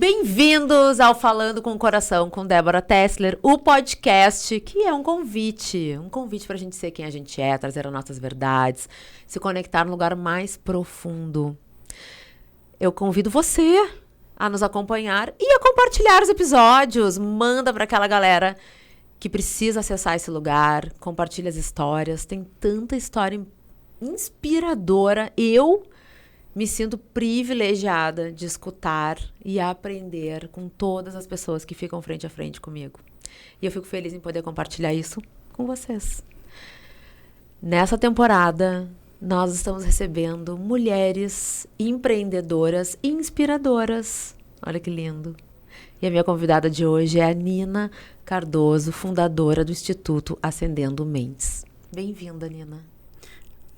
Bem-vindos ao Falando com o Coração com Débora Tessler, o podcast que é um convite para a gente ser quem a gente é, trazer as nossas verdades, se conectar no lugar mais profundo. Eu convido você a nos acompanhar e a compartilhar os episódios. Manda para aquela galera que precisa acessar esse lugar, compartilha as histórias. Tem tanta história inspiradora. Eu me sinto privilegiada de escutar e aprender com todas as pessoas que ficam frente a frente comigo. E eu fico feliz em poder compartilhar isso com vocês. Nessa temporada, nós estamos recebendo mulheres empreendedoras e inspiradoras. Olha que lindo. E a minha convidada de hoje é a Nina Cardoso, fundadora do Instituto Acendendo Mentes. Bem-vinda, Nina.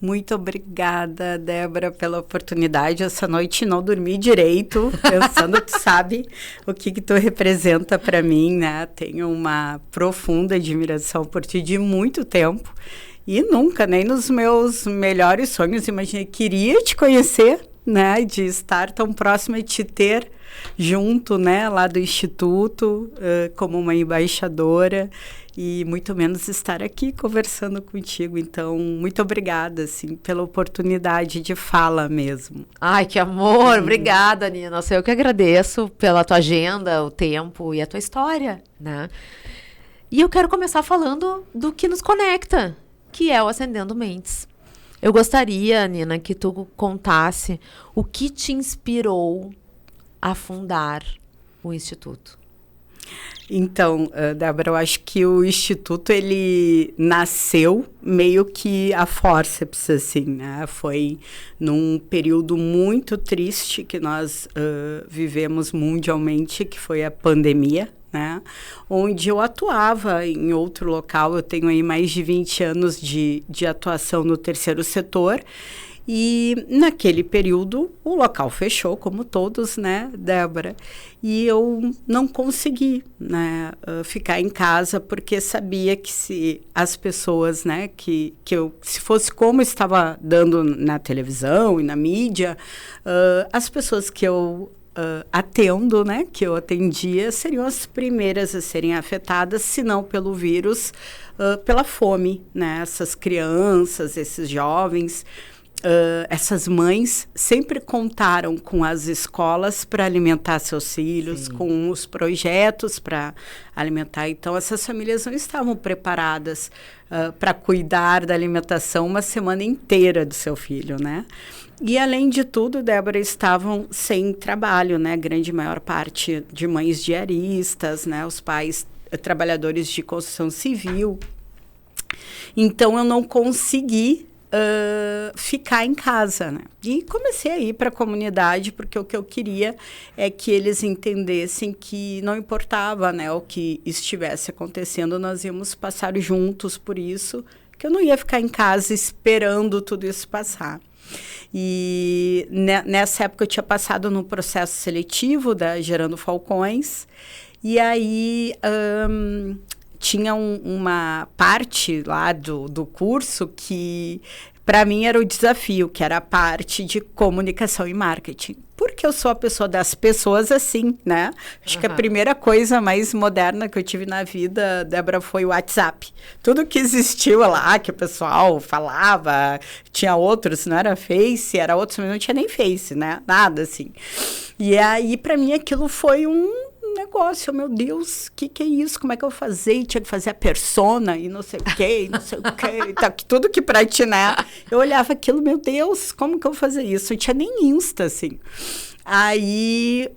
Muito obrigada, Débora, pela oportunidade. Essa noite não dormi direito, pensando, tu sabe o que tu representa para mim, né? Tenho uma profunda admiração por ti de muito tempo e nunca, nem nos meus melhores sonhos, imaginei que queria te conhecer, né? De estar tão próxima e te ter junto, né? Lá do Instituto, como uma embaixadora. E muito menos estar aqui conversando contigo. Então, muito obrigada, assim, pela oportunidade de fala mesmo. Ai, que amor! Obrigada, Nina. Nossa, eu que agradeço pela tua agenda, o tempo e a tua história, né? E eu quero começar falando do que nos conecta, que é o Acendendo Mentes. Eu gostaria, Nina, que tu contasse o que te inspirou a fundar o Instituto. Então, Débora, eu acho que o Instituto, ele nasceu meio que a fórceps, assim, né? Foi num período muito triste que nós vivemos mundialmente, que foi a pandemia, né? Onde eu atuava em outro local. Eu tenho aí mais de 20 anos de atuação no terceiro setor. E naquele período o local fechou, como todos, né, Débora? E eu não consegui, né, ficar em casa, porque sabia que se as pessoas, né, se fosse como estava dando na televisão e na mídia, as pessoas que eu atendo, né, que eu atendia, seriam as primeiras a serem afetadas, se não pelo vírus, pela fome, né? Essas crianças, esses jovens. Essas mães sempre contaram com as escolas para alimentar seus filhos, sim, com os projetos para alimentar. Então, essas famílias não estavam preparadas para cuidar da alimentação uma semana inteira do seu filho, né? E, além de tudo, Débora, estavam sem trabalho, né? Grande maior parte de mães diaristas, né? Os pais trabalhadores de construção civil. Então, eu não consegui ficar em casa, né? E comecei a ir para a comunidade, porque o que eu queria é que eles entendessem que não importava, né, o que estivesse acontecendo, nós íamos passar juntos por isso, que eu não ia ficar em casa esperando tudo isso passar. E nessa época eu tinha passado no processo seletivo da Gerando Falcões, e aí tinha uma parte lá do curso que, para mim, era o desafio, que era a parte de comunicação e marketing. Porque eu sou a pessoa das pessoas assim, né? Acho que a primeira coisa mais moderna que eu tive na vida, Débora, foi o WhatsApp. Tudo que existiu lá, que o pessoal falava, tinha outros, não era Face, era outros, mas não tinha nem Face, né? Nada assim. E aí, para mim, aquilo foi um negócio, meu Deus, que é isso? Como é que eu vou fazer? E tinha que fazer a persona e não sei o quê, não sei o quê. Tá, tudo que pra ti, né? Eu olhava aquilo, meu Deus, como que eu vou fazer isso? Não tinha nem Insta, assim. Aí,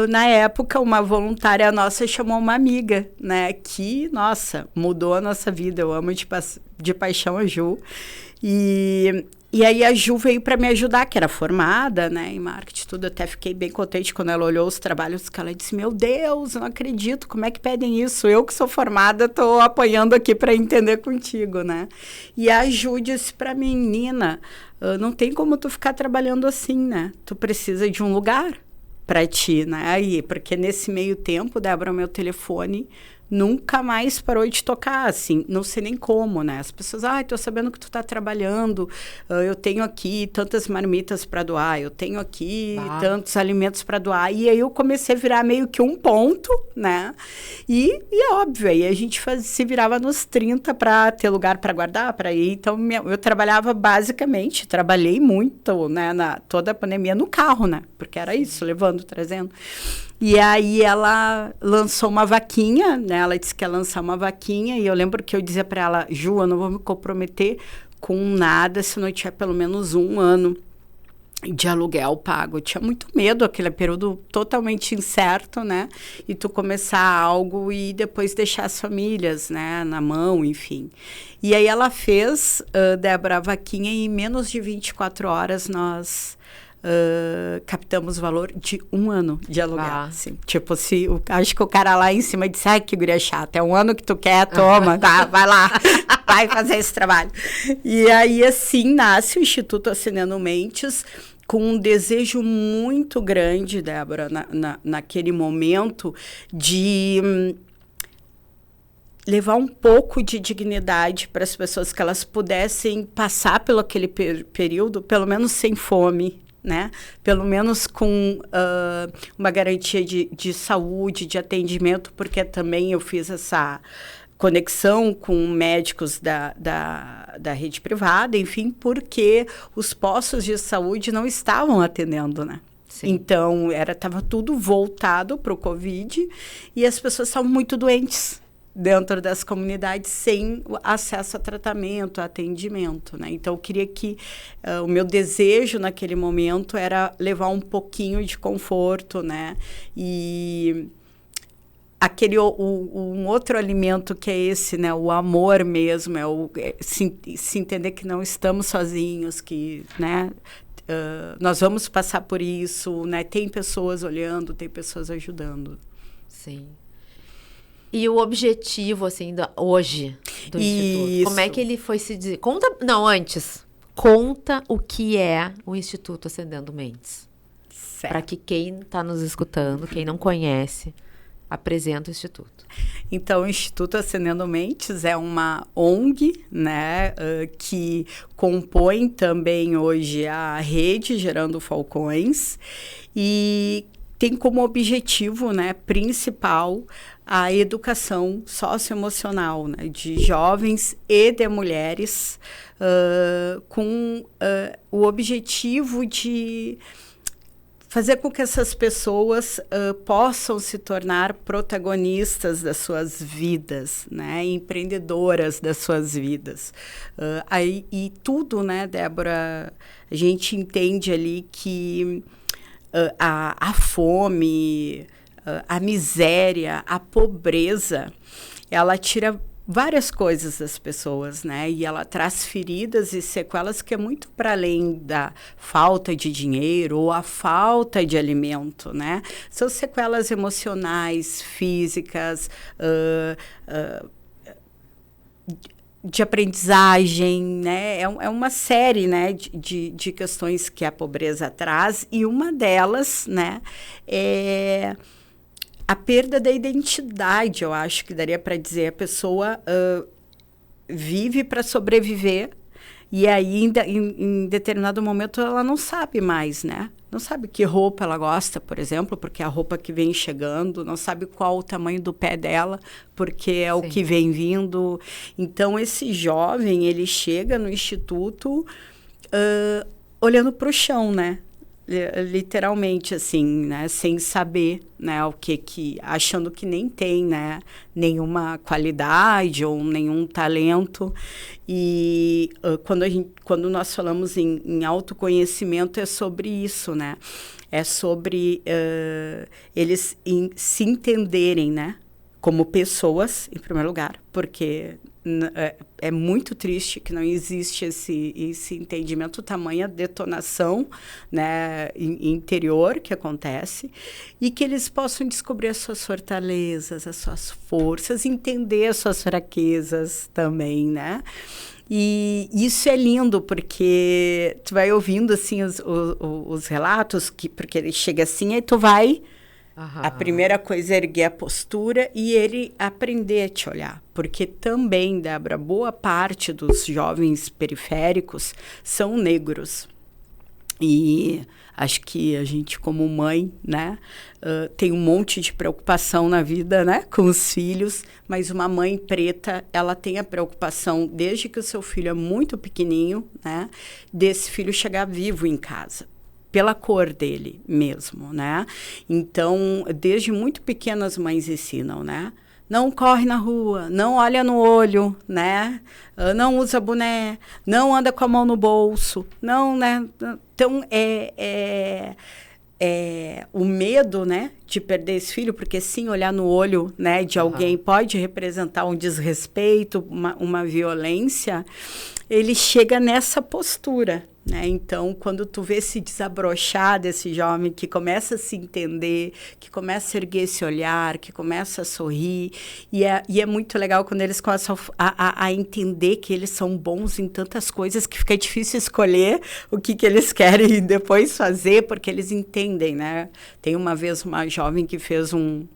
na época, uma voluntária nossa chamou uma amiga, né? Que, nossa, mudou a nossa vida. Eu amo de paixão a Ju. E aí a Ju veio para me ajudar, que era formada, né, em marketing, tudo. Eu até fiquei bem contente quando ela olhou os trabalhos, que ela disse, meu Deus, eu não acredito, como é que pedem isso? Eu que sou formada, estou apoiando aqui para entender contigo, né? E a Ju disse para mim, Nina, não tem como tu ficar trabalhando assim, né? Tu precisa de um lugar para ti, né? Aí, porque nesse meio tempo, Débora, meu telefone nunca mais parou de tocar, assim, não sei nem como, né? As pessoas, tô sabendo que tu tá trabalhando, eu tenho aqui tantas marmitas para doar, eu tenho aqui tantos alimentos para doar, e aí eu comecei a virar meio que um ponto, né? E é óbvio, aí a gente se virava nos 30 para ter lugar para guardar, para ir, então eu trabalhava trabalhei muito, né, toda a pandemia no carro, né? Porque era isso, levando, trazendo. E aí ela lançou uma vaquinha, né? Ela disse que ia lançar uma vaquinha e eu lembro que eu dizia para ela, Ju, eu não vou me comprometer com nada se não tiver pelo menos 1 ano de aluguel pago. Eu tinha muito medo, aquele período totalmente incerto, né? E tu começar algo e depois deixar as famílias, né, na mão, enfim. E aí ela fez, Débora, a vaquinha e em menos de 24 horas nós... captamos o valor de 1 ano de aluguel. Assim. Tipo, acho que o cara lá em cima disse, que guria chata, é 1 ano que tu quer, toma, tá, vai lá, vai fazer esse trabalho. E aí, assim, nasce o Instituto Acendendo Mentes, com um desejo muito grande, Débora, naquele momento, de levar um pouco de dignidade para as pessoas, que elas pudessem passar pelo aquele período, pelo menos sem fome, né? Pelo menos com uma garantia de saúde, de atendimento, porque também eu fiz essa conexão com médicos da rede privada, enfim, porque os postos de saúde não estavam atendendo, né? Sim. Então, estava tudo voltado para o Covid e as pessoas estavam muito doentes dentro das comunidades, sem acesso a tratamento, a atendimento, né? Então, eu queria que... o meu desejo naquele momento era levar um pouquinho de conforto, né? E um outro alimento que é esse, né? O amor mesmo, se entender que não estamos sozinhos, que, né? Nós vamos passar por isso, né? Tem pessoas olhando, tem pessoas ajudando. Sim. E o objetivo, assim, hoje do Instituto, como é que ele foi se dizer? Conta o que é o Instituto Acendendo Mentes. Para que quem está nos escutando, quem não conhece, apresenta o Instituto. Então, o Instituto Acendendo Mentes é uma ONG, né, que compõe também hoje a rede Gerando Falcões e tem como objetivo, né, principal a educação socioemocional, né, de jovens e de mulheres, com o objetivo de fazer com que essas pessoas possam se tornar protagonistas das suas vidas, né, empreendedoras das suas vidas. E tudo, né, Débora, a gente entende ali que a fome, a miséria, a pobreza, ela tira várias coisas das pessoas, né? E ela traz feridas e sequelas que é muito para além da falta de dinheiro ou a falta de alimento, né? São sequelas emocionais, físicas, de aprendizagem, né? É uma série, né, de questões que a pobreza traz, e uma delas, né, é a perda da identidade. Eu acho que daria para dizer, a pessoa vive para sobreviver e aí em determinado momento ela não sabe mais, né? Não sabe que roupa ela gosta, por exemplo, porque é a roupa que vem chegando, não sabe qual o tamanho do pé dela, porque é o que vem vindo. Então, esse jovem, ele chega no instituto olhando para o chão, né? Literalmente, assim, né? Sem saber, né? Achando que nem tem, né? Nenhuma qualidade ou nenhum talento. E quando nós falamos em autoconhecimento, é sobre isso, né? É sobre eles se entenderem, né? Como pessoas, em primeiro lugar, porque é muito triste que não existe esse entendimento, tamanha detonação, né, interior que acontece, e que eles possam descobrir as suas fortalezas, as suas forças, entender as suas fraquezas também, né? E isso é lindo, porque tu vai ouvindo, assim, os relatos, porque ele chega assim, aí tu vai A primeira coisa é erguer a postura e ele aprender a te olhar. Porque também, Débora, boa parte dos jovens periféricos são negros. E acho que a gente, como mãe, né, tem um monte de preocupação na vida, né, com os filhos, mas uma mãe preta, ela tem a preocupação, desde que o seu filho é muito pequenininho, né, desse filho chegar vivo em casa, pela cor dele mesmo, né? Então, desde muito pequenas as mães ensinam, né? Não corre na rua, não olha no olho, né? Não usa boné, não anda com a mão no bolso, não, né? Então, o medo, né, de perder esse filho, porque sim, olhar no olho, né, de alguém pode representar um desrespeito, uma violência, ele chega nessa postura, né? Então, quando tu vê se desabrochar desse jovem que começa a se entender, que começa a erguer esse olhar, que começa a sorrir, e é muito legal quando eles começam a entender que eles são bons em tantas coisas que fica difícil escolher o que eles querem depois fazer, porque eles entendem, né? Tem uma vez uma jovem que fez um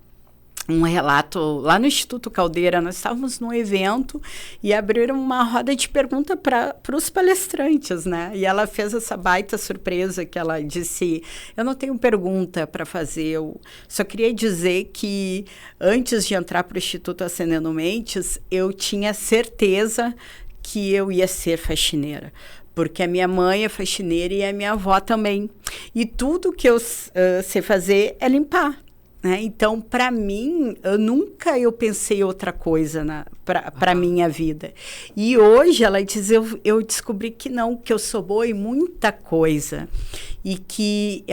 relato lá no Instituto Caldeira. Nós estávamos num evento e abriram uma roda de pergunta para os palestrantes, né? E ela fez essa baita surpresa que ela disse: eu não tenho pergunta para fazer, eu só queria dizer que antes de entrar para o Instituto Acendendo Mentes, eu tinha certeza que eu ia ser faxineira. Porque a minha mãe é faxineira e a minha avó também. E tudo que eu sei fazer é limpar. Né? Então, para mim, eu pensei outra coisa para a minha vida. E hoje, ela diz, eu descobri que não, que eu sou boa em muita coisa. E que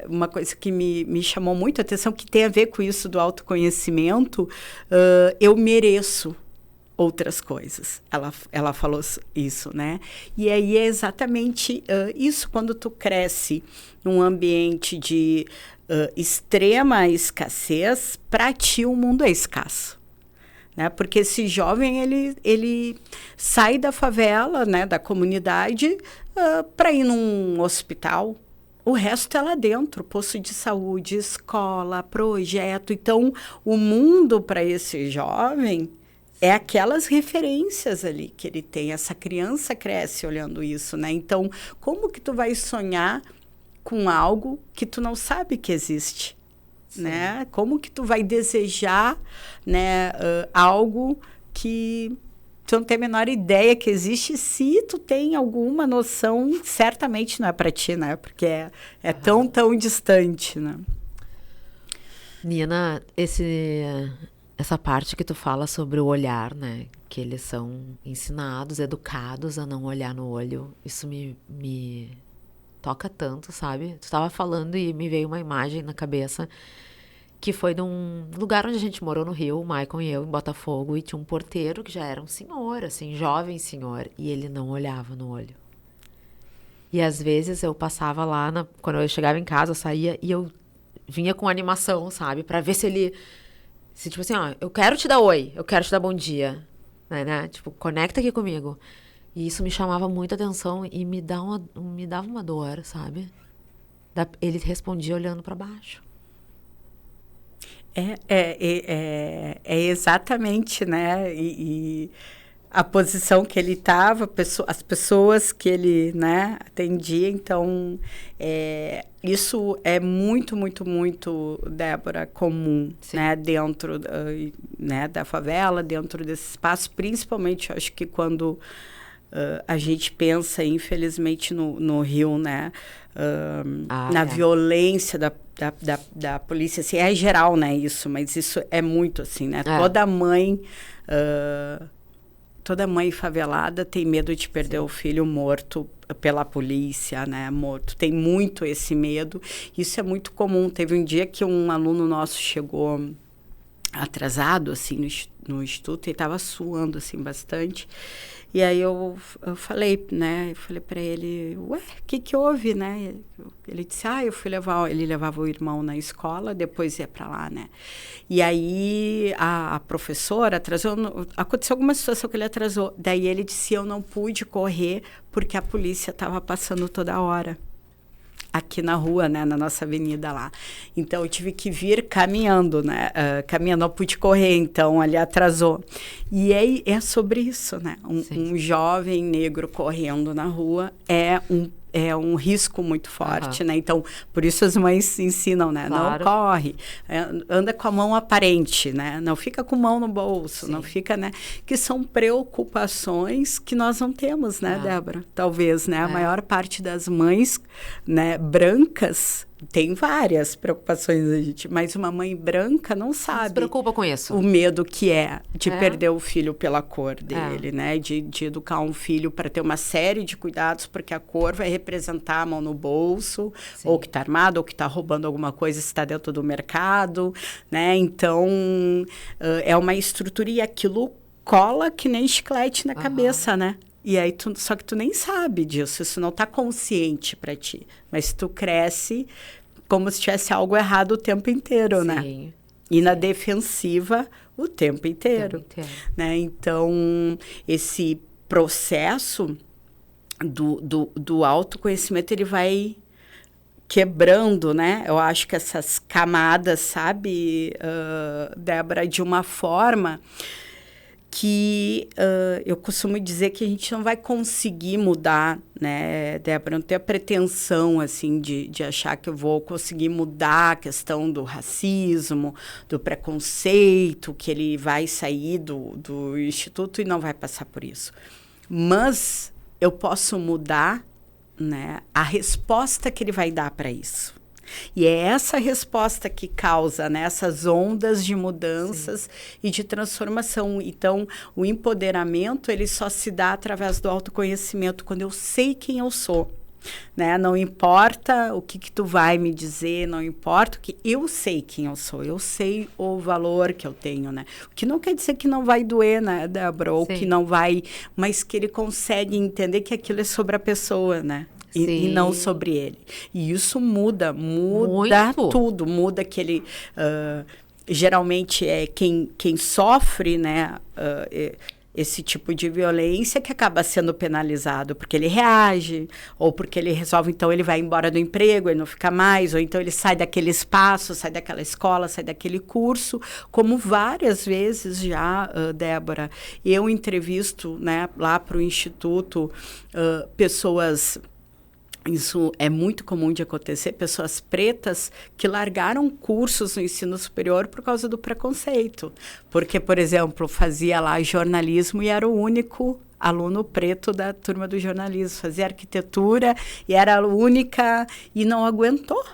uma coisa que me chamou muito a atenção, que tem a ver com isso do autoconhecimento, eu mereço outras coisas. Ela falou isso, né? E aí é exatamente isso, quando tu cresce num ambiente de extrema escassez, para ti o mundo é escasso. Né? Porque esse jovem, ele sai da favela, né, da comunidade, para ir num hospital. O resto é lá dentro, posto de saúde, escola, projeto. Então, o mundo para esse jovem é aquelas referências ali que ele tem. Essa criança cresce olhando isso, né? Então, como que tu vai sonhar com algo que tu não sabe que existe, né? Como que tu vai desejar, né, algo que tu não tem a menor ideia que existe? Se tu tem alguma noção, certamente não é para ti, né? Porque é tão distante, né? Nina, essa parte que tu fala sobre o olhar, né? Que eles são ensinados, educados a não olhar no olho. Isso me toca tanto, sabe? Tu tava falando e me veio uma imagem na cabeça que foi de um lugar onde a gente morou no Rio, o Maicon e eu, em Botafogo, e tinha um porteiro que já era um senhor, assim, jovem senhor, e ele não olhava no olho. E às vezes eu passava lá, quando eu chegava em casa, eu saía e eu vinha com animação, sabe? Pra ver se ele... tipo assim, ó, eu quero te dar oi, eu quero te dar bom dia, né? Tipo, conecta aqui comigo. E isso me chamava muita atenção e me dava uma dor, sabe? Ele respondia olhando para baixo. É exatamente, né? E a posição que ele estava, as pessoas que ele, né, atendia. Então, isso é muito, muito, muito, Débora, comum, né, dentro né, da favela, dentro desse espaço, principalmente, eu acho que quando a gente pensa, infelizmente, no Rio, né, na violência da polícia, assim, é geral, né, isso, mas isso é muito, assim, né, toda mãe favelada tem medo de perder o filho morto pela polícia, né, morto, tem muito esse medo, isso é muito comum. Teve um dia que um aluno nosso chegou atrasado, assim, no instituto, e estava suando, assim, bastante. E aí eu falei, né, para ele, ué, o que houve, né? Ele disse, ele levava o irmão na escola, depois ia para lá, né? E aí a professora atrasou, aconteceu alguma situação que ele atrasou. Daí ele disse, eu não pude correr porque a polícia estava passando toda hora. aqui na rua, né, na nossa avenida lá. Então, eu tive que vir caminhando, né, caminhando, não pude correr, então, ali atrasou. E é sobre isso, né, um jovem negro correndo na rua é um risco muito forte, né? Então, por isso as mães ensinam, né? Claro. Não corre, anda com a mão aparente, né? Não fica com a mão no bolso, não fica, né? Que são preocupações que nós não temos, né, Débora? Talvez, né? A maior parte das mães, né, brancas, tem várias preocupações, mas uma mãe branca não sabe. Não se preocupa com isso. O medo que é de perder o filho pela cor dele, né? De educar um filho para ter uma série de cuidados, porque a cor vai representar a mão no bolso, ou que está armado, ou que está roubando alguma coisa, se está dentro do mercado, né? Então, é uma estrutura e aquilo cola que nem chiclete na cabeça, né? E aí, só que tu nem sabe disso, isso não está consciente para ti. Mas tu cresce como se tivesse algo errado o tempo inteiro, né? E na defensiva o tempo inteiro. Né? Então, esse processo do autoconhecimento, ele vai quebrando, né? Eu acho que essas camadas, sabe, Débora, de uma forma que eu costumo dizer que a gente não vai conseguir mudar, né, Débora? Não ter a pretensão, assim, de achar que eu vou conseguir mudar a questão do racismo, do preconceito, que ele vai sair do Instituto e não vai passar por isso. Mas eu posso mudar, né, a resposta que ele vai dar para isso. E é essa resposta que causa, né, essas ondas de mudanças e de transformação. Então, o empoderamento, ele só se dá através do autoconhecimento, quando eu sei quem eu sou. Né? Não importa o que tu vai me dizer, não importa o que... Eu sei quem eu sou, eu sei o valor que eu tenho, né? O que não quer dizer que não vai doer, né, Débora? Ou que não vai... Mas que ele consegue entender que aquilo é sobre a pessoa, né? E não sobre ele. E isso muda tudo. Muda aquele... geralmente é quem sofre, né? Esse tipo de violência que acaba sendo penalizado porque ele reage, ou porque ele resolve, então ele vai embora do emprego, ele não fica mais, ou então ele sai daquele espaço, sai daquela escola, sai daquele curso, como várias vezes já, Débora, eu entrevisto, né, lá para o Instituto, pessoas... Isso é muito comum de acontecer, pessoas pretas que largaram cursos no ensino superior por causa do preconceito. Porque, por exemplo, fazia lá jornalismo e era o único aluno preto da turma do jornalismo. Fazia arquitetura e era a única e não aguentou.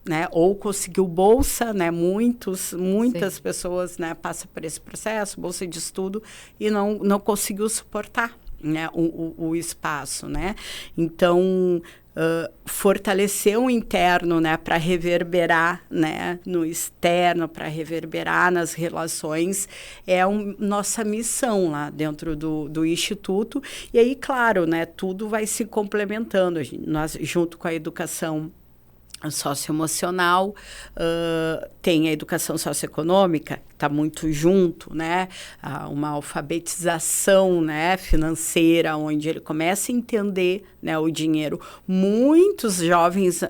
Né? Ou conseguiu bolsa, né? Muitas pessoas, né, passam por esse processo, bolsa de estudo, e não conseguiu suportar, né, o espaço, né? Então, fortalecer o interno, né, para reverberar, né, no externo, para reverberar nas relações, é nossa missão lá dentro do Instituto. E aí, claro, né, tudo vai se complementando. Nós, junto com a educação socioemocional, tem a educação socioeconômica, que está muito junto, né? Uma alfabetização, né, financeira, onde ele começa a entender, né, o dinheiro. Muitos jovens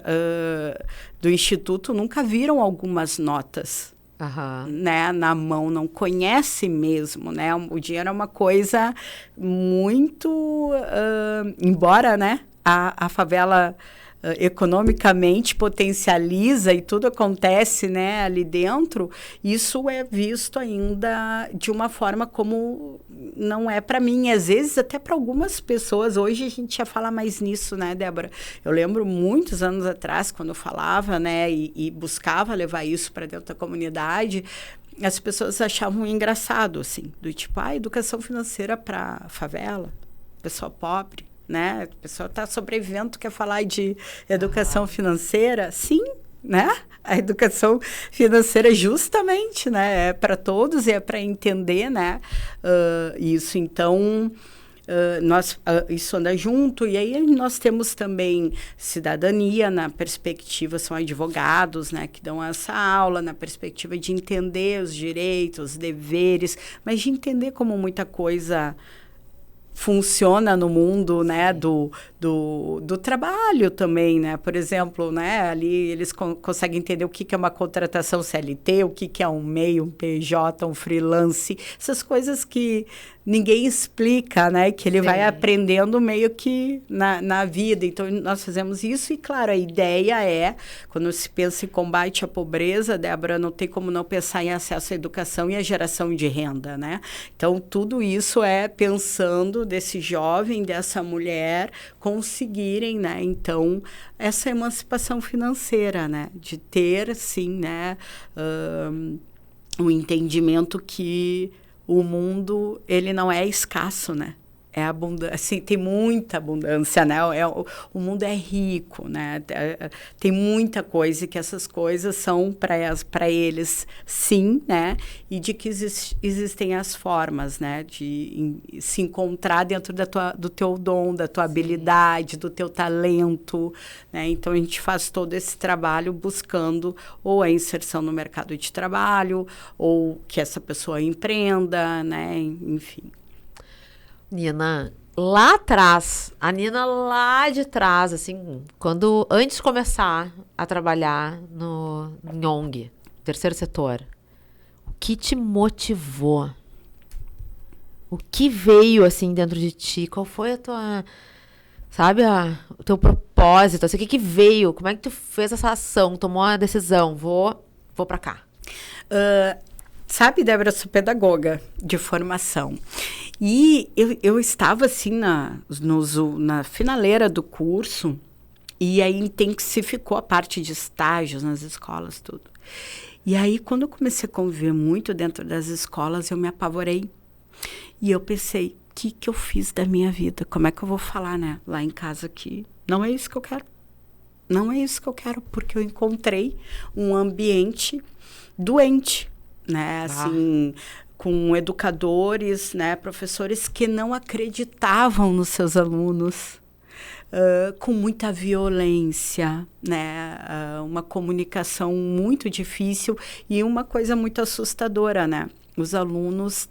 do Instituto nunca viram algumas notas, né, na mão, não conhece mesmo, né? O dinheiro é uma coisa muito... embora, né, a favela... economicamente potencializa e tudo acontece, né, ali dentro, isso é visto ainda de uma forma como não é para mim, às vezes até para algumas pessoas. Hoje a gente já fala mais nisso, né, Débora? Eu lembro muitos anos atrás, quando eu falava, né, e buscava levar isso para dentro da comunidade, as pessoas achavam engraçado, assim, do tipo, educação financeira para favela, pessoa pobre. Né? A pessoa está sobrevivendo, quer falar de educação financeira? Sim, né? A educação financeira justamente, né, é para todos e é para entender, né, isso. Então, isso anda junto. E aí nós temos também cidadania na perspectiva, são advogados, né, que dão essa aula na perspectiva de entender os direitos, os deveres, mas de entender como muita coisa funciona no mundo, né, do trabalho também, né? Por exemplo, né, ali eles conseguem entender o que é uma contratação CLT, o que é um MEI, um PJ, um freelance, essas coisas que ninguém explica, né? Que ele vai aprendendo meio que na vida. Então, nós fazemos isso e, claro, a ideia é, quando se pensa em combate à pobreza, Débora, não tem como não pensar em acesso à educação e a geração de renda, né? Então, tudo isso é pensando desse jovem, dessa mulher, conseguirem, né? Então, essa emancipação financeira, né? De ter, sim, né? Um entendimento que o mundo, ele não é escasso, né? É abundante, assim, tem muita abundância, né? O mundo é rico, né? Tem muita coisa e que essas coisas são para eles, sim, né? E de que existem as formas, né? De se encontrar dentro do teu dom, da tua habilidade, do teu talento, né? Então, a gente faz todo esse trabalho buscando ou a inserção no mercado de trabalho, ou que essa pessoa empreenda, né? Enfim. Nina, lá atrás, a Nina lá de trás, assim, antes de começar a trabalhar em ONG, terceiro setor, o que te motivou? O que veio, assim, dentro de ti? Qual foi a tua, sabe, o teu propósito? Assim, o que veio? Como é que tu fez essa ação? Tomou a decisão? Vou pra cá. Sabe, Débora, eu sou pedagoga de formação. E eu estava, assim, na finaleira do curso, e aí intensificou a parte de estágios nas escolas, tudo. E aí, quando eu comecei a conviver muito dentro das escolas, eu me apavorei. E eu pensei, o que eu fiz da minha vida? Como é que eu vou falar, né, lá em casa que não é isso que eu quero? Não é isso que eu quero, porque eu encontrei um ambiente doente, né, assim, com educadores, né, professores que não acreditavam nos seus alunos, com muita violência, né, uma comunicação muito difícil e uma coisa muito assustadora, né, os alunos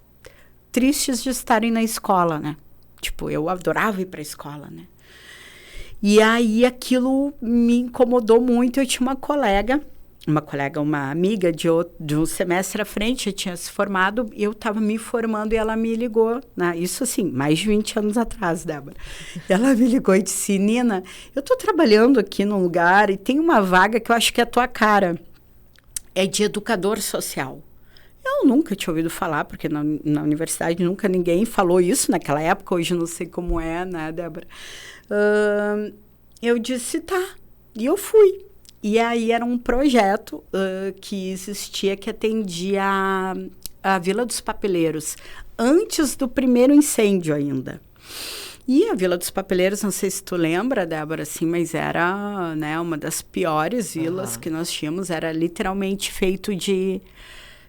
tristes de estarem na escola, né, tipo, eu adorava ir para a escola, né, e aí aquilo me incomodou muito. Eu tinha uma amiga de um semestre à frente, tinha se formado, e eu estava me formando e ela me ligou, né? Isso assim, mais de 20 anos atrás, Débora. Ela me ligou e disse, Nina, eu estou trabalhando aqui num lugar e tem uma vaga que eu acho que é a tua cara, é de educador social. Eu nunca tinha ouvido falar, porque na universidade nunca ninguém falou isso naquela época, hoje não sei como é, né, Débora? Eu disse, tá, e eu fui. E aí era um projeto que existia, que atendia a Vila dos Papeleiros, antes do primeiro incêndio ainda. E a Vila dos Papeleiros, não sei se tu lembra, Débora, assim, mas era, né, uma das piores vilas que nós tínhamos, era literalmente feito de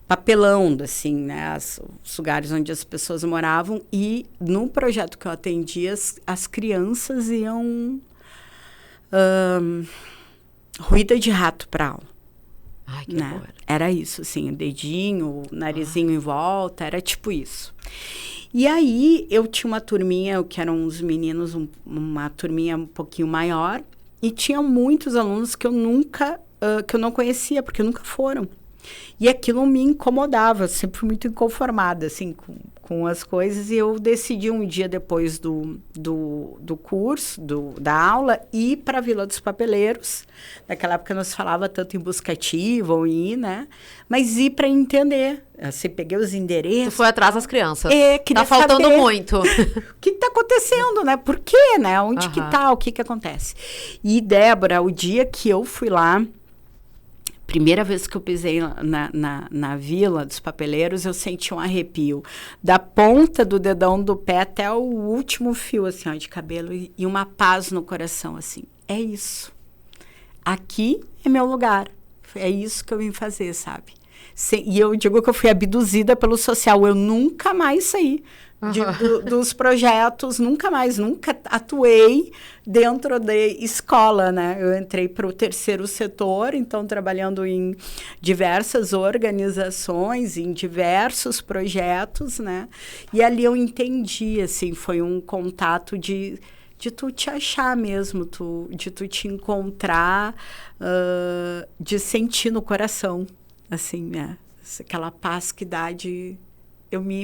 papelão, assim, né, os lugares onde as pessoas moravam. E no projeto que eu atendia, as crianças iam... ruída de rato para aula. Ai, que né? Era isso, assim, o dedinho, o narizinho em volta, era tipo isso. E aí, eu tinha uma turminha, que eram uns meninos, uma turminha um pouquinho maior, e tinha muitos alunos que eu não conhecia, porque nunca foram. E aquilo me incomodava, eu sempre fui muito inconformada, assim, com as coisas, e eu decidi um dia depois do curso, da aula, ir para a Vila dos Papeleiros. Naquela época nós falava tanto em busca ativa ou ir, né? Mas ir para entender. Assim, peguei os endereços. Tu foi atrás das crianças. Queria tá faltando saber muito. O que está acontecendo, né? Por quê, né? Onde que tá? O que acontece? E, Débora, o dia que eu fui lá, primeira vez que eu pisei na Vila dos Papeleiros, eu senti um arrepio. Da ponta do dedão do pé até o último fio, assim, ó, de cabelo. E uma paz no coração, assim. É isso. Aqui é meu lugar. É isso que eu vim fazer, sabe? E eu digo que eu fui abduzida pelo social. Eu nunca mais saí dos projetos, nunca atuei dentro da escola, né? Eu entrei para o terceiro setor, então trabalhando em diversas organizações, em diversos projetos, né? E ali eu entendi, assim, foi um contato de tu te achar mesmo, de tu te encontrar, de sentir no coração, assim, né? Aquela paz que dá de... Eu me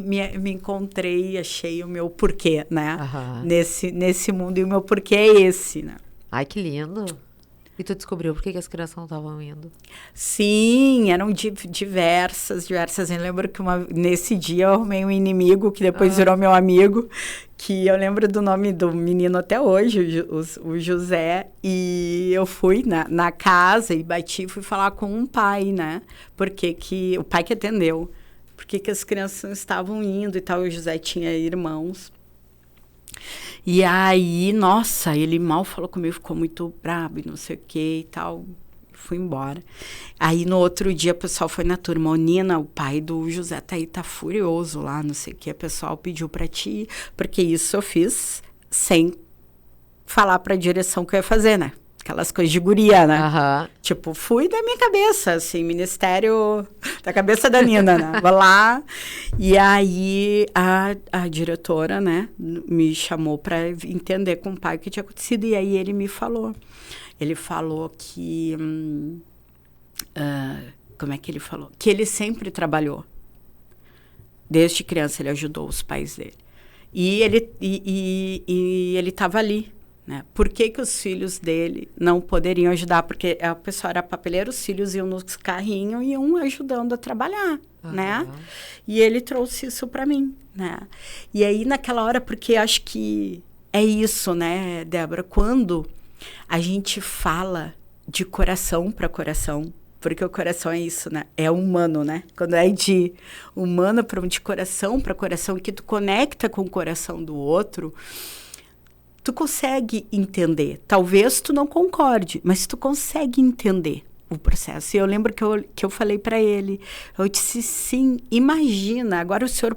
encontrei, achei o meu porquê, né? Nesse mundo, e o meu porquê é esse, né? Ai, que lindo. E tu descobriu por que as crianças não estavam indo? Sim, eram diversas. Eu lembro que nesse dia eu arrumei um inimigo, que depois virou meu amigo, que eu lembro do nome do menino até hoje, o José, e eu fui na casa e fui falar com um pai, né? Porque o pai que atendeu. Por que as crianças não estavam indo e tal, o José tinha irmãos. E aí, nossa, ele mal falou comigo, ficou muito bravo e não sei o que e tal, fui embora. Aí, no outro dia, o pessoal foi na turma, ô Nina, o pai do José tá furioso lá, não sei o que, o pessoal pediu pra ti ir, porque isso eu fiz sem falar pra direção que eu ia fazer, né? Aquelas coisas de guria, né? Tipo, fui da minha cabeça, assim, ministério da cabeça da Nina, né? Vou lá. E aí, a diretora, né, me chamou para entender com o pai o que tinha acontecido. E aí, ele me falou. Ele falou que... como é que ele falou? Que ele sempre trabalhou. Desde criança, ele ajudou os pais dele. E ele estava ali. Né? Por que os filhos dele não poderiam ajudar? Porque a pessoa era papeleira, os filhos iam nos carrinhos e iam ajudando a trabalhar, né? E ele trouxe isso para mim, né? E aí, naquela hora, porque acho que é isso, né, Débora? Quando a gente fala de coração para coração, porque o coração é isso, né? É humano, né? Quando é de humano de coração para coração, que tu conecta com o coração do outro... Tu consegue entender. Talvez tu não concorde, mas tu consegue entender o processo. E eu lembro que eu falei para ele, eu disse, sim, imagina, agora o senhor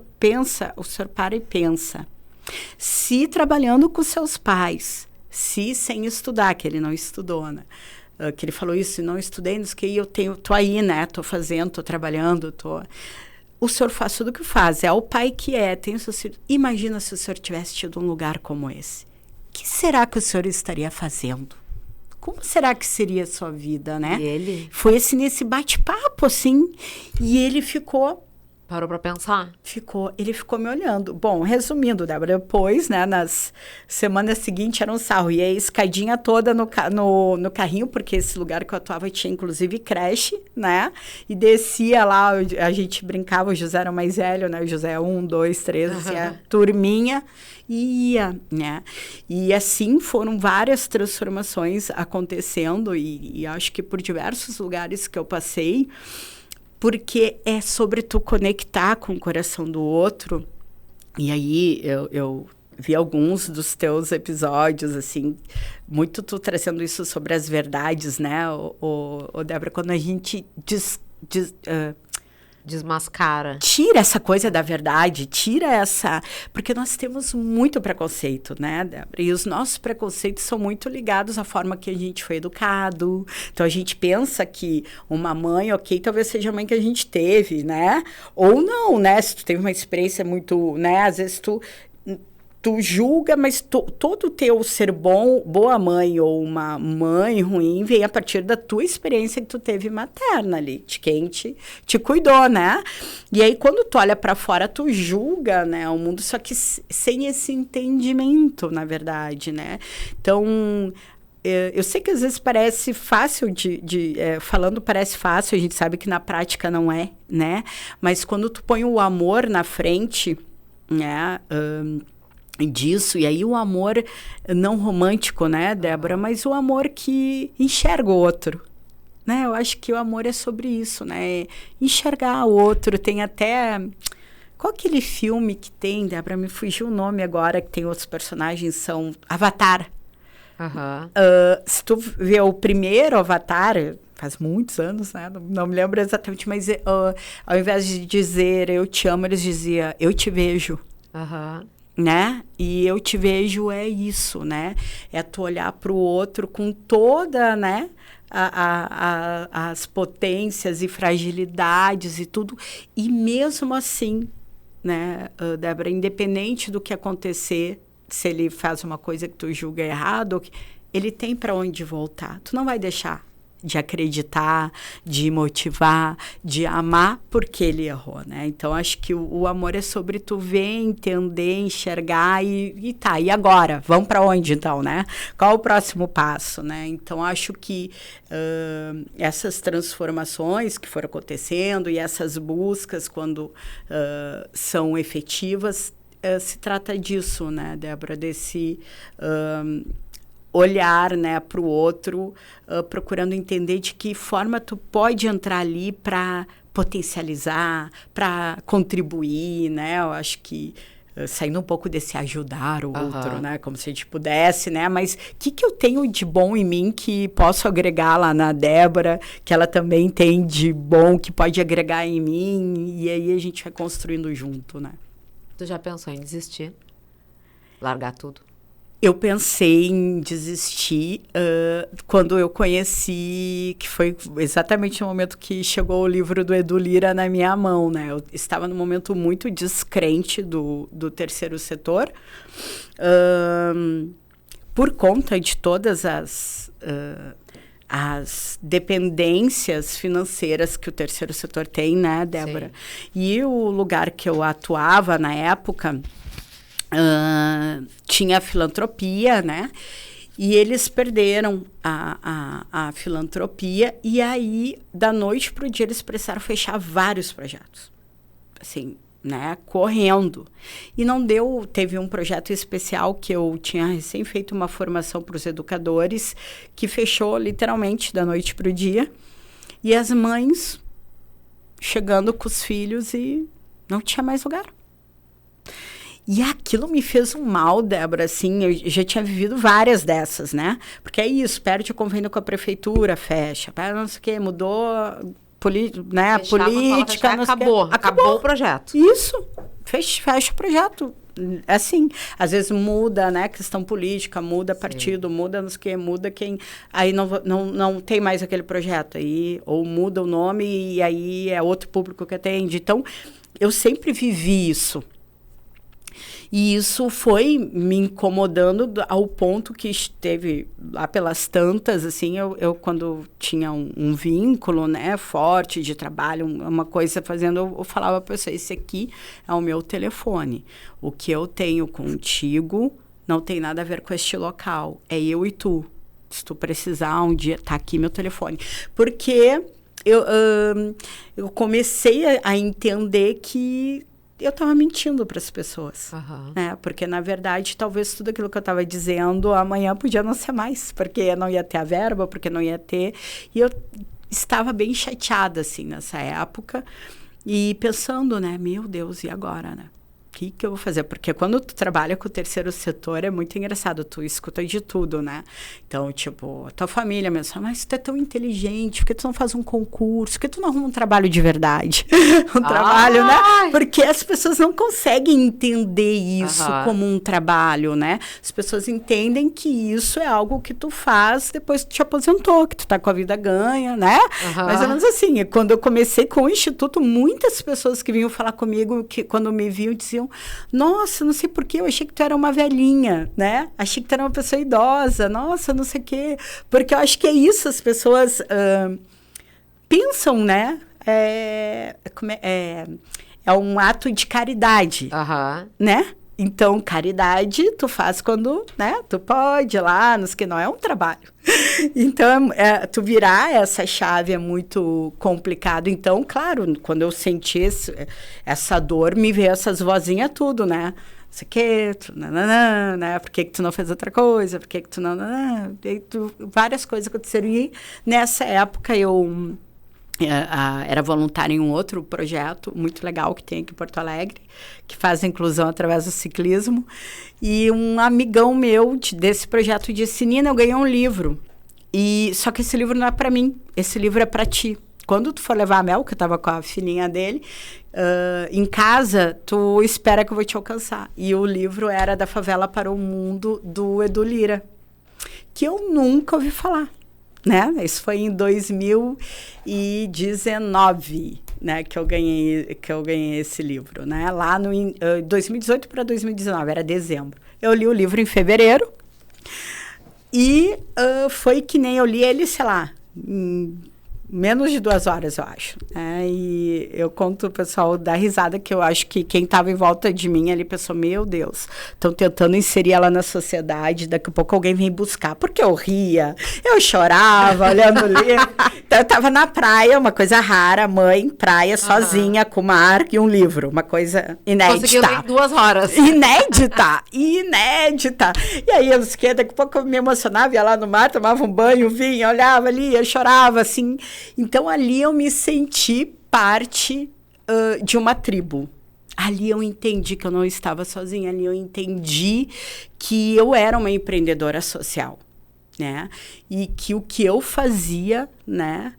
para e pensa. Se trabalhando com seus pais, se sem estudar, que ele não estudou, né? Que ele falou isso, não estudei, tô aí, né? Tô fazendo, tô trabalhando, O senhor faz tudo o que faz, é o pai que tem os seus filhos. Imagina se o senhor tivesse tido um lugar como esse. O que será que o senhor estaria fazendo? Como será que seria a sua vida, né? E ele? Foi nesse bate-papo, assim, e ele ficou... Parou para pensar? Ele ficou me olhando. Bom, resumindo, Débora, depois, né, nas semanas seguintes era um sarro. E a escadinha toda no carrinho, porque esse lugar que eu atuava tinha, inclusive, creche, né? E descia lá, a gente brincava, o José era o mais velho, né? O José é 1, 2, 3, assim, a turminha, e ia, né? E assim foram várias transformações acontecendo, e acho que por diversos lugares que eu passei, porque é sobre tu conectar com o coração do outro. E aí eu vi alguns dos teus episódios, assim, muito tu trazendo isso sobre as verdades, né, Débora, quando a gente desmascara. Tira essa coisa da verdade, porque nós temos muito preconceito, né, Débora? E os nossos preconceitos são muito ligados à forma que a gente foi educado. Então, a gente pensa que uma mãe, talvez seja a mãe que a gente teve, né? Ou não, né? Se tu teve uma experiência muito, né? Às vezes tu julga, mas todo o teu ser boa mãe ou uma mãe ruim vem a partir da tua experiência que tu teve materna ali, de quem te cuidou, né? E aí, quando tu olha para fora, tu julga, né, o mundo, só que sem esse entendimento, na verdade, né? Então... Eu sei que às vezes parece fácil, falando parece fácil, a gente sabe que na prática não é, né? Mas quando tu põe o amor na frente, né... disso, e aí o amor não romântico, né, Débora, mas o amor que enxerga o outro, né, eu acho que o amor é sobre isso, né, enxergar o outro. Tem até, qual aquele filme que tem, Débora, me fugiu o nome agora, que tem outros personagens, são Avatar. Se tu vê o primeiro Avatar, faz muitos anos, né, não me lembro exatamente, mas ao invés de dizer eu te amo, eles diziam eu te vejo. Aham. Né? E eu te vejo isso, né? É tu olhar para o outro com toda, né? As potências e fragilidades e tudo. E mesmo assim, né, Débora, independente do que acontecer, se ele faz uma coisa que tu julga errado, ele tem para onde voltar. Tu não vai deixar de acreditar, de motivar, de amar porque ele errou, né? Então, acho que o amor é sobre tu ver, entender, enxergar e tá, e agora? Vamos para onde, então, né? Qual o próximo passo, né? Então, acho que essas transformações que foram acontecendo e essas buscas, quando são efetivas, se trata disso, né, Débora? Desse olhar, né, para o outro, procurando entender de que forma tu pode entrar ali para potencializar, para contribuir, né? Eu acho que saindo um pouco desse ajudar o outro, né? Como se a gente pudesse, né? Mas o que eu tenho de bom em mim que posso agregar lá na Débora, que ela também tem de bom, que pode agregar em mim, e aí a gente vai construindo junto, né? Tu já pensou em desistir? Largar tudo? Eu pensei em desistir quando eu conheci, que foi exatamente no momento que chegou o livro do Edu Lyra na minha mão, né? Eu estava num momento muito descrente do terceiro setor, por conta de todas as dependências financeiras que o terceiro setor tem, né, Débora? Sim. E o lugar que eu atuava na época... tinha a filantropia, né? E eles perderam a filantropia e aí, da noite para o dia, eles precisaram fechar vários projetos. Assim, né? Correndo. E não deu... Teve um projeto especial que eu tinha recém feito uma formação para os educadores, que fechou literalmente da noite para o dia. E as mães chegando com os filhos e não tinha mais lugar. E aquilo me fez um mal, Débora, assim, eu já tinha vivido várias dessas, né? Porque é isso, perde o convênio com a prefeitura, fecha, não sei o quê, mudou né? A política... Acabou o projeto. Isso, fecha o projeto. Assim, às vezes muda, né, questão política, muda partido, muda não sei o quê, muda quem... Aí não tem mais aquele projeto, aí, ou muda o nome e aí é outro público que atende. Então, eu sempre vivi isso. E isso foi me incomodando ao ponto que esteve lá pelas tantas, assim, eu quando tinha um vínculo, né, forte de trabalho, uma coisa fazendo, eu falava para você, esse aqui é o meu telefone. O que eu tenho contigo não tem nada a ver com este local, é eu e tu. Se tu precisar um dia, tá aqui meu telefone. Porque eu comecei a entender que eu estava mentindo para as pessoas, né? Porque, na verdade, talvez tudo aquilo que eu estava dizendo amanhã podia não ser mais, porque não ia ter a verba, porque não ia ter... E eu estava bem chateada, assim, nessa época, e pensando, né? Meu Deus, e agora, né? O que eu vou fazer? Porque quando tu trabalha com o terceiro setor, é muito engraçado, tu escuta de tudo, né? Então, tipo, a tua família mesmo, mas tu é tão inteligente, por que tu não faz um concurso? Por que tu não arruma um trabalho de verdade? Trabalho, né? Porque as pessoas não conseguem entender isso como um trabalho, né? As pessoas entendem que isso é algo que tu faz depois que tu te aposentou, que tu tá com a vida ganha, né? Mais ou menos assim. Quando eu comecei com o Instituto, muitas pessoas que vinham falar comigo, que quando me viam, diziam, nossa, não sei porquê, eu achei que tu era uma velhinha, né? Achei que tu era uma pessoa idosa, nossa, não sei o quê. Porque eu acho que é isso, as pessoas pensam, né? É um ato de caridade, né? Então, caridade tu faz quando, né? Tu pode ir lá, que não é um trabalho. Então, tu virar essa chave é muito complicado. Então, claro, quando eu senti essa dor, me veio essas vozinhas tudo, né? Isso aqui, né? Por que tu não fez outra coisa? Por que tu não... várias coisas aconteceram. E nessa época eu... era voluntária em um outro projeto muito legal que tem aqui em Porto Alegre, que faz a inclusão através do ciclismo. E um amigão meu desse projeto disse, Nina, eu ganhei um livro. Só que esse livro não é para mim, esse livro é para ti. quando tu for levar a Mel, que eu tava com a filhinha dele, em casa, tu espera que eu vou te alcançar. E o livro era Da Favela para o Mundo, do Edu Lyra, que eu nunca ouvi falar, né? Isso foi em 2019, né, que eu ganhei esse livro, né? Lá no 2018 para 2019, era dezembro. Eu li o livro em fevereiro e foi que nem eu li ele, sei lá, menos de 2 horas, eu acho. E eu conto o pessoal da risada, que eu acho que quem estava em volta de mim ali pensou, meu Deus, estão tentando inserir ela na sociedade, daqui a pouco alguém vem buscar. Porque eu ria, eu chorava, olhando o livro. Então, eu estava na praia, uma coisa rara, mãe, praia, sozinha, com o mar e um livro, uma coisa inédita. Conseguiu ler em 2 horas. Inédita. E aí, eu daqui a pouco eu me emocionava, ia lá no mar, tomava um banho, vinha, olhava ali, eu chorava, assim. Então, ali eu me senti parte de uma tribo. Ali eu entendi que eu não estava sozinha. Ali eu entendi que eu era uma empreendedora social, né? E que o que eu fazia, né,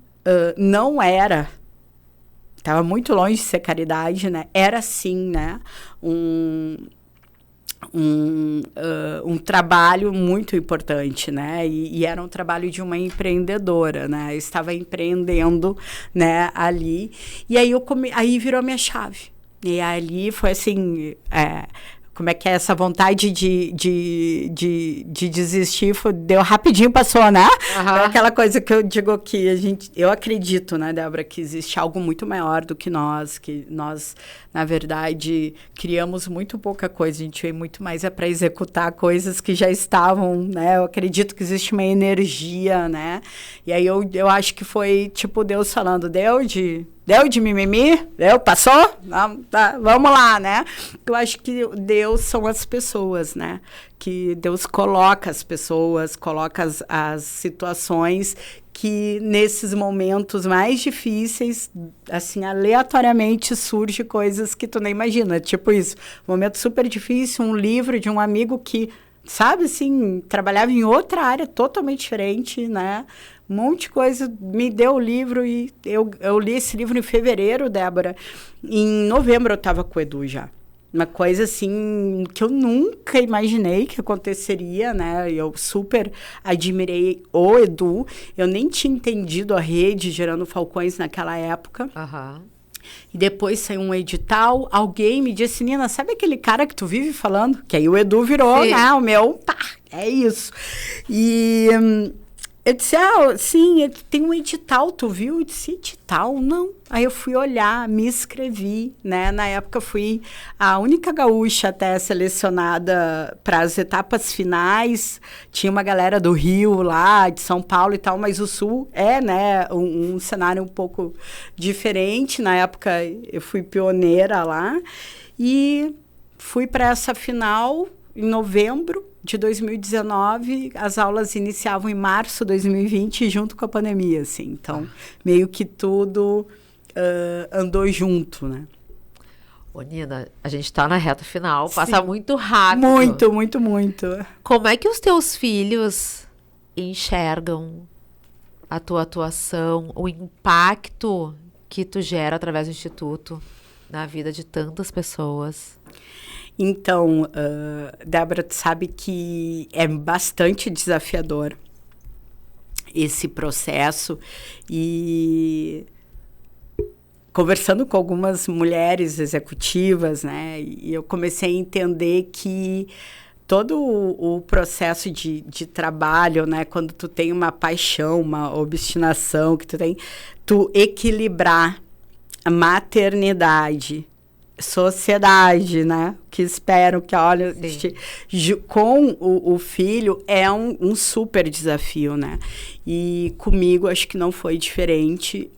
não era... Estava muito longe de ser caridade, né? Era, sim, né, um trabalho muito importante, né? E era um trabalho de uma empreendedora, né? Eu estava empreendendo, né, ali. E aí aí virou minha chave. E ali foi assim, como é que é essa vontade de desistir? Deu rapidinho, passou, né? É aquela coisa que eu digo que eu acredito, né, Débora, que existe algo muito maior do que nós, que nós, na verdade, criamos muito pouca coisa, a gente veio muito mais para executar coisas que já estavam, né? Eu acredito que existe uma energia, né? E aí eu acho que foi, tipo, Deus falando, deu de mimimi? Passou? Vamos lá, né? Eu acho que Deus são as pessoas, né? Que Deus coloca as pessoas, coloca as situações que nesses momentos mais difíceis, assim, aleatoriamente surge coisas que tu nem imagina. Tipo isso, um momento super difícil, um livro de um amigo que, sabe, assim, trabalhava em outra área totalmente diferente, né? Um monte de coisa, me deu o livro e eu li esse livro em fevereiro, Débora. Em novembro eu estava com o Edu já. Uma coisa, assim, que eu nunca imaginei que aconteceria, né? Eu super admirei o Edu. Eu nem tinha entendido a rede Gerando Falcões naquela época. E depois saiu um edital, alguém me disse, Nina, sabe aquele cara que tu vive falando? Que aí o Edu virou, né? O meu, é isso. E... eu disse, sim, tem um edital, tu viu? Eu disse, edital? Não. Aí eu fui olhar, me inscrevi, né? Na época fui a única gaúcha até selecionada para as etapas finais. Tinha uma galera do Rio lá, de São Paulo e tal, mas o Sul é, né, um cenário um pouco diferente. Na época eu fui pioneira lá e fui para essa final em novembro de 2019, as aulas iniciavam em março de 2020, junto com a pandemia, assim. Então, meio que tudo andou junto, né? Ô, Nina, a gente tá na reta final, passa muito rápido. Muito, muito, muito. Como é que os teus filhos enxergam a tua atuação, o impacto que tu gera através do Instituto na vida de tantas pessoas? Então, Débora, tu sabe que é bastante desafiador esse processo e conversando com algumas mulheres executivas, né, e eu comecei a entender que todo o processo de trabalho, né, quando tu tem uma paixão, uma obstinação, que tu equilibrar a maternidade, sociedade, né? Que esperam que, olha, com o filho é um super desafio, né? E comigo acho que não foi diferente.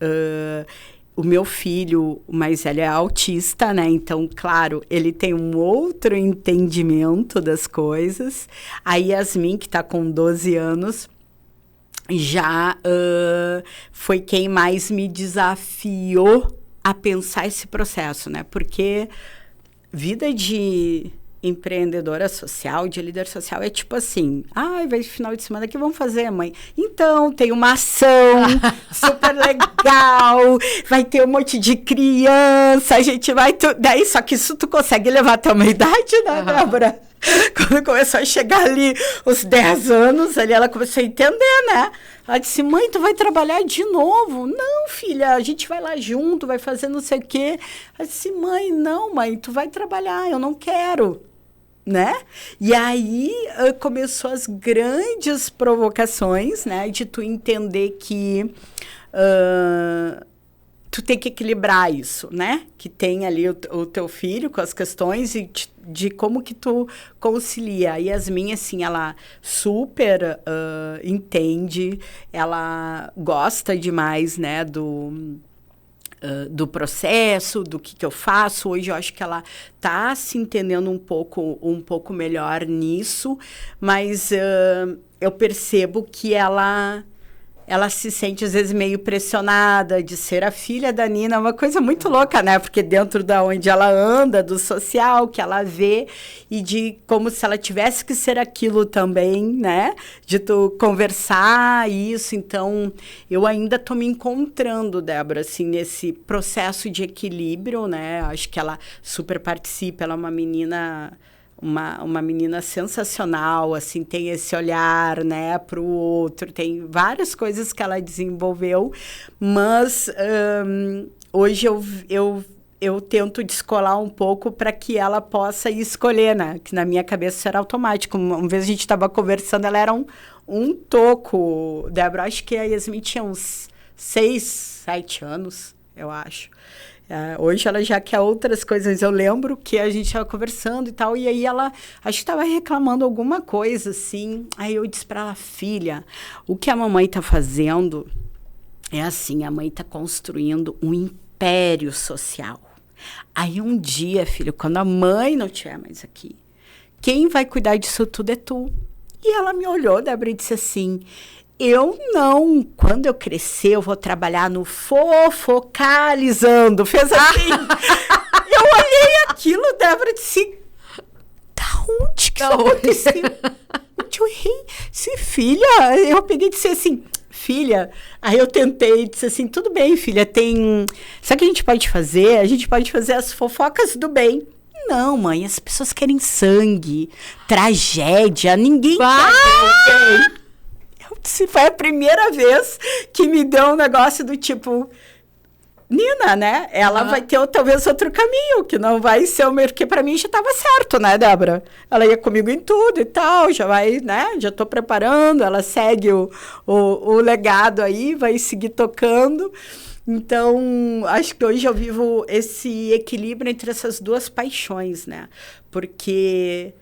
O meu filho, mas ele é autista, né? Então, claro, ele tem um outro entendimento das coisas. A Yasmin, que está com 12 anos, já foi quem mais me desafiou a pensar esse processo, né? Porque vida de empreendedora social, de líder social, é tipo assim, vai final de semana, o que vamos fazer, mãe? Então, tem uma ação super legal, vai ter um monte de criança, a gente vai... Daí, só que isso tu consegue levar até uma idade, né, Débora? Quando começou a chegar ali os 10 anos, ali ela começou a entender, né? Ela disse, mãe, tu vai trabalhar de novo? Não, filha, a gente vai lá junto, vai fazer não sei o quê. Ela disse, mãe, tu vai trabalhar, eu não quero. Né? E aí começou as grandes provocações, né? De tu entender que tu tem que equilibrar isso, né? Que tem ali o teu filho com as questões e de como que tu concilia. A Yasmin, assim, ela super entende, ela gosta demais, né? Do processo, do que eu faço. Hoje eu acho que ela está se entendendo um pouco melhor nisso, mas eu percebo que ela se sente, às vezes, meio pressionada de ser a filha da Nina. É uma coisa muito louca, né? Porque dentro da onde ela anda, do social, que ela vê, e de como se ela tivesse que ser aquilo também, né? De tu conversar isso. Então, eu ainda estou me encontrando, Débora, assim, nesse processo de equilíbrio, né? Acho que ela super participa, ela é uma menina... Uma menina sensacional, assim, tem esse olhar, né, para o outro, tem várias coisas que ela desenvolveu, mas hoje eu tento descolar um pouco para que ela possa escolher, né, que na minha cabeça isso era automático. Uma vez a gente estava conversando, ela era um toco, Débora, acho que a Yasmin tinha uns 6, 7 anos, eu acho. Hoje ela já quer outras coisas. Eu lembro que a gente estava conversando e tal, e aí ela, acho que estava reclamando alguma coisa, assim. Aí eu disse para ela, filha, o que a mamãe está fazendo é assim, a mãe está construindo um império social. Aí um dia, filho, quando a mãe não estiver mais aqui, quem vai cuidar disso tudo é tu. E ela me olhou, Débora, e disse assim... Eu não, quando eu crescer, eu vou trabalhar no fofocalizando. Fez assim. Eu olhei aquilo, Débora, e disse, da onde que isso aconteceu? Eu errei. Sim, filha. Eu peguei e disse assim, filha. Aí eu tentei, disse assim, tudo bem, filha, tem... Sabe o que a gente pode fazer? A gente pode fazer as fofocas do bem. Não, mãe, as pessoas querem sangue, tragédia, ninguém quer bem. Se foi a primeira vez que me deu um negócio do tipo, Nina, né? Ela vai ter talvez outro caminho, que não vai ser o meu, porque para mim já estava certo, né, Débora? Ela ia comigo em tudo e tal, já vai, né? Já estou preparando, ela segue o legado aí, vai seguir tocando. Então, acho que hoje eu vivo esse equilíbrio entre essas duas paixões, né? Porque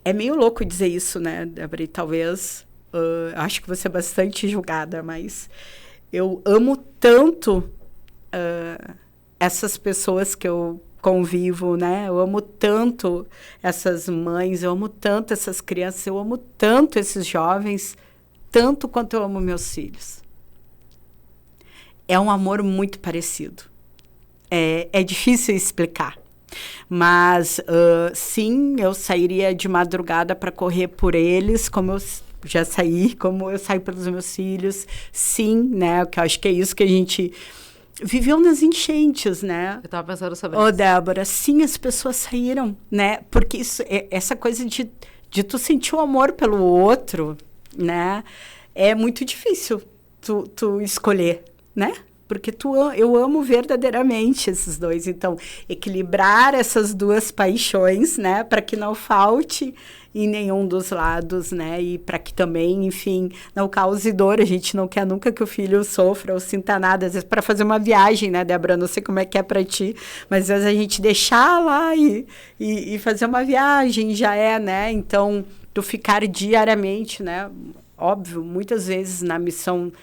é meio louco dizer isso, né, Débora? E talvez... acho que você é bastante julgada, mas eu amo tanto essas pessoas que eu convivo, né? Eu amo tanto essas mães, eu amo tanto essas crianças, eu amo tanto esses jovens, tanto quanto eu amo meus filhos. É um amor muito parecido. É difícil explicar. Mas, sim, eu sairia de madrugada para correr por eles, como eu já saí, como eu saio pelos meus filhos, sim, né? Que eu acho que é isso que a gente viveu nas enchentes, né? Eu estava pensando sobre isso. Débora, sim, as pessoas saíram, né? Porque essa coisa de tu sentir o amor pelo outro, né? É muito difícil tu escolher, né? Porque eu amo verdadeiramente esses dois. Então, equilibrar essas duas paixões, né? Para que não falte em nenhum dos lados, né? E para que também, enfim, não cause dor. A gente não quer nunca que o filho sofra ou sinta nada. Às vezes, para fazer uma viagem, né, Débora? Não sei como é que é para ti, mas às vezes a gente deixar lá e fazer uma viagem já é, né? Então, tu ficar diariamente, né? Óbvio, muitas vezes na missão...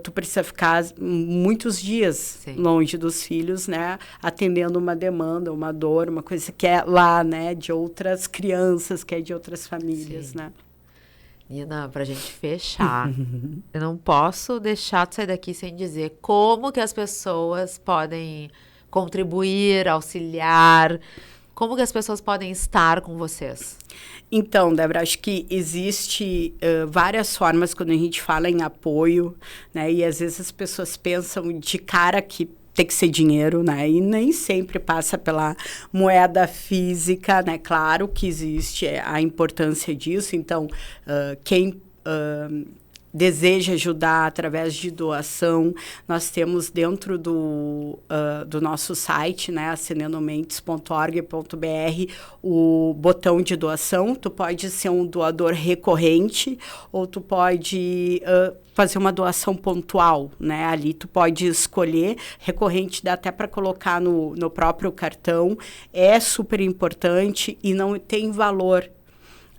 tu precisa ficar muitos dias Sim. longe dos filhos, né? Atendendo uma demanda, uma dor, uma coisa que é lá, né? De outras crianças, que é de outras famílias, Sim. né? Nina, pra gente fechar, eu não posso deixar de sair daqui sem dizer como que as pessoas podem contribuir, auxiliar Como que as pessoas podem estar com vocês? Então, Débora, acho que existe várias formas quando a gente fala em apoio, né? E às vezes as pessoas pensam de cara que tem que ser dinheiro, né? E nem sempre passa pela moeda física, né? Claro que existe a importância disso. Então, quem deseja ajudar através de doação, nós temos dentro do nosso site, né, acendendo-mentes.org.br, o botão de doação. Tu pode ser um doador recorrente ou tu pode fazer uma doação pontual, né? Ali tu pode escolher. Recorrente dá até para colocar no próprio cartão. É super importante e não tem valor.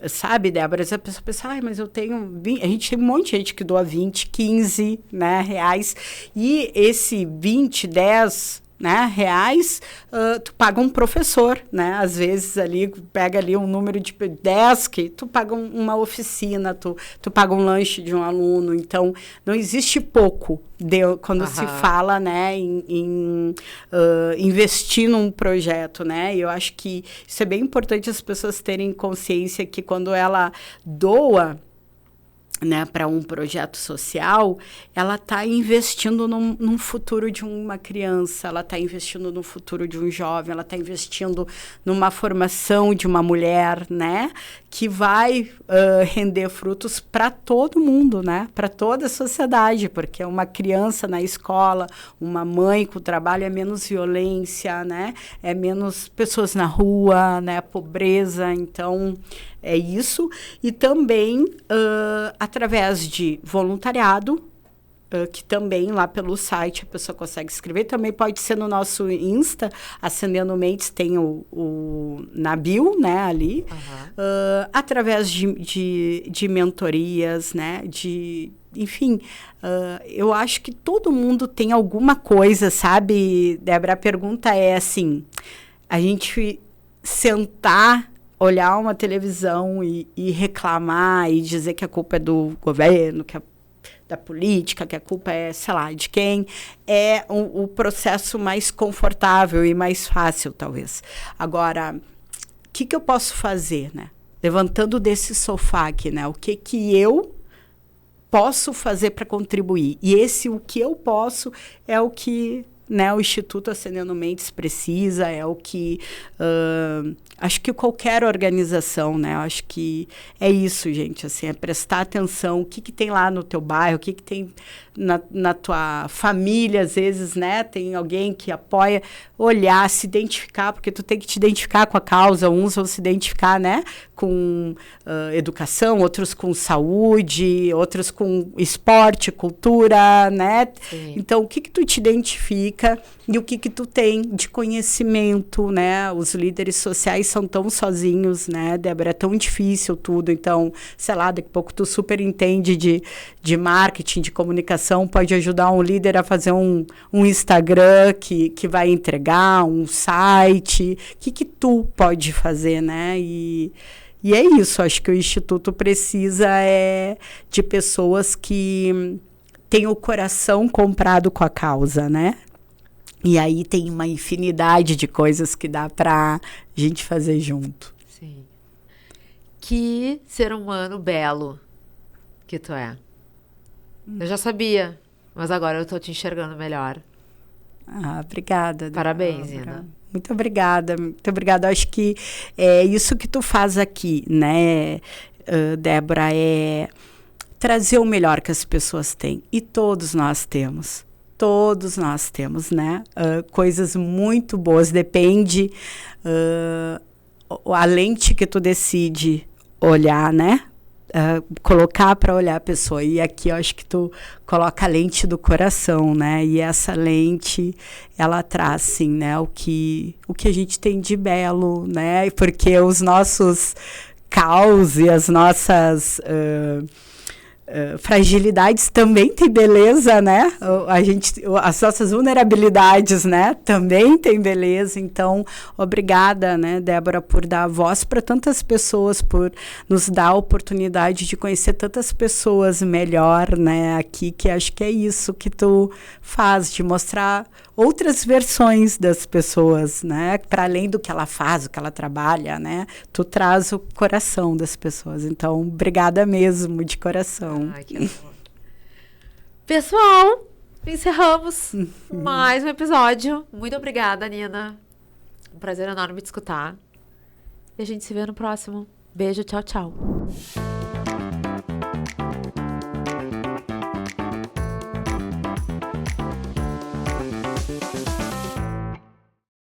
Sabe, Débora? A pessoa pensa, mas eu tenho 20... A gente tem um monte de gente que doa 20, 15, né, reais. E esse 20, 10... né, reais, tu paga um professor, né? Às vezes ali, pega ali um número de 10, que tu paga uma oficina, tu paga um lanche de um aluno. Então, não existe pouco quando se fala, né, em investir num projeto, né? E eu acho que isso é bem importante as pessoas terem consciência que quando ela doa, né, para um projeto social, ela está investindo num futuro de uma criança, ela está investindo no futuro de um jovem, ela está investindo numa formação de uma mulher, né, que vai render frutos para todo mundo, né, para toda a sociedade, porque uma criança na escola, uma mãe com trabalho é menos violência, né, é menos pessoas na rua, né, pobreza. Então é isso. E também através de voluntariado, que também lá pelo site a pessoa consegue escrever. Também pode ser no nosso Insta, Acendendo Mentes, tem na bio, né, ali. Através de mentorias, né, enfim, eu acho que todo mundo tem alguma coisa, sabe, Débora? A pergunta é assim, a gente sentar, olhar uma televisão e reclamar e dizer que a culpa é do governo, que da política, que a culpa é, sei lá, de quem, é o processo mais confortável e mais fácil, talvez. Agora, o que eu posso fazer, né? Levantando desse sofá aqui, né? O que eu posso fazer para contribuir? E o que eu posso é o que, né, o Instituto Acendendo Mentes precisa, é o que acho que qualquer organização, né, acho que é isso, gente, assim, é prestar atenção, o que tem lá no teu bairro, o que tem na tua família, às vezes, né, tem alguém que apoia, olhar, se identificar, porque tu tem que te identificar com a causa, uns vão se identificar, né, com educação, outros com saúde, outros com esporte, cultura, né? Sim. Então, o que tu te identifica e o que tu tem de conhecimento, né? Os líderes sociais são tão sozinhos, né, Débora? É tão difícil tudo. Então, sei lá, daqui a pouco tu super entende de marketing, de comunicação, pode ajudar um líder a fazer um Instagram que vai entregar, um site. O que tu pode fazer, né? E é isso, acho que o Instituto precisa de pessoas que têm o coração comprado com a causa, né? E aí tem uma infinidade de coisas que dá pra gente fazer junto. Sim. Que ser humano belo que tu é. Eu já sabia, mas agora eu tô te enxergando melhor. Obrigada. Parabéns, Ina. Muito obrigada, muito obrigada. Acho que é isso que tu faz aqui, né, Débora, é trazer o melhor que as pessoas têm. E todos nós temos. Todos nós temos, né? Coisas muito boas. Depende a lente que tu decide olhar, né? Colocar para olhar a pessoa. E aqui eu acho que tu coloca a lente do coração, né? E essa lente, ela traz, sim, né? O que a gente tem de belo, né? Porque os nossos caos e as nossas fragilidades também tem beleza, né? As nossas vulnerabilidades, né? Também tem beleza. Então, obrigada, né, Débora, por dar voz para tantas pessoas, por nos dar a oportunidade de conhecer tantas pessoas melhor, né? Aqui, que acho que é isso que tu faz, de mostrar outras versões das pessoas, né? Para além do que ela faz, o que ela trabalha, né? Tu traz o coração das pessoas. Então, obrigada mesmo, de coração. Ai, que amor. Pessoal, encerramos mais um episódio. Muito obrigada, Nina. Um prazer enorme te escutar. E a gente se vê no próximo. Beijo, tchau, tchau.